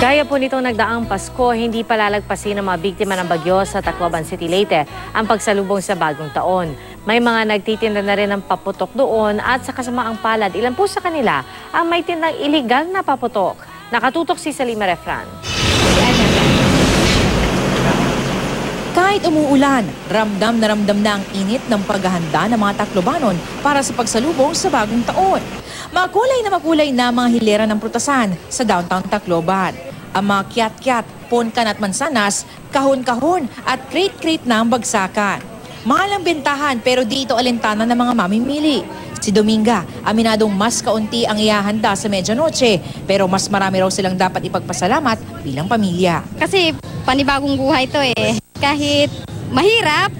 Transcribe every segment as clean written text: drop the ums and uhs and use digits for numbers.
Gaya po nitong nagdaang Pasko, hindi palalagpasin ng mga biktima ng bagyo sa Tacloban City, Leyte ang pagsalubong sa bagong taon. May mga nagtitinda na rin ng paputok doon at sa kasamaang palad, ilan po sa kanila ang may tindang iligal na paputok. Nakatutok si Salima Refran. Kahit umuulan, ramdam na ang init ng paghahanda ng mga Taclobanon para sa pagsalubong sa bagong taon. Makulay na mga hilera ng prutasan sa downtown Tacloban. Ang mga kiat-kiat, ponkan at mansanas, kahon-kahon at crate-crate na ang bagsakan. Mahal ang bentahan pero di ito alintana ng mga mamimili. Si Dominga, aminadong mas kaunti ang ihahanda sa medianoche pero mas marami raw silang dapat ipagpasalamat bilang pamilya. Kasi panibagong buhay to eh. Kahit mahirap,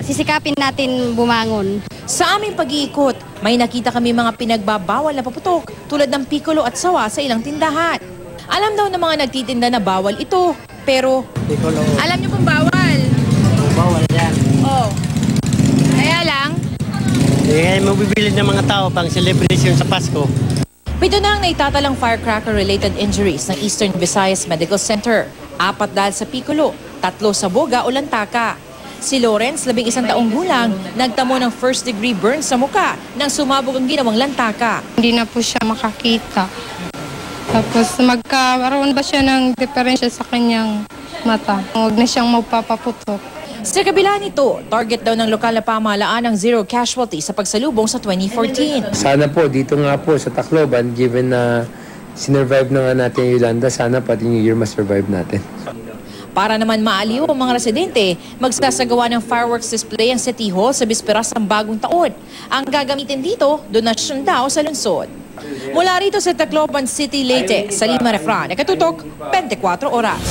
sisikapin natin bumangon. Sa aming pag-iikot, may nakita kami mga pinagbabawal na paputok tulad ng piccolo at sawa sa ilang tindahan. Alam daw ng mga nagtitinda na bawal ito, pero Piccolo. alam niyo pong bawal? Bawal yan. Oh. Kaya lang, Mabibili ng mga tao pang celebration sa Pasko. 7 na ang naitatalang firecracker-related injuries ng Eastern Visayas Medical Center. 4 dahil sa piccolo, 3 sa boga o lantaka. Si Lawrence, 11 taong gulang, nagtamo ng first-degree burn sa muka nang sumabog ang ginawang lantaka. Hindi na po siya makakita. Tapos magkaroon ba siya ng diferensya sa kanyang mata? Huwag na siyang magpapaputok. Sa kabila nito, target daw ng lokal na pamahalaan ang zero casualty sa pagsalubong sa 2014. Sana po dito nga po sa Tacloban, given na sinurvive na nga natin yung Yolanda, sana pati New Year ma-survive natin. Para naman maaliw ang mga residente, magsasagawa ng fireworks display ang City Hall sa bisperas ng bagong taon. Ang gagamitin dito, donasyon daw sa lungsod. Mula rito sa Tacloban City, Leyte, Salima Refran, nakatutok 24 oras.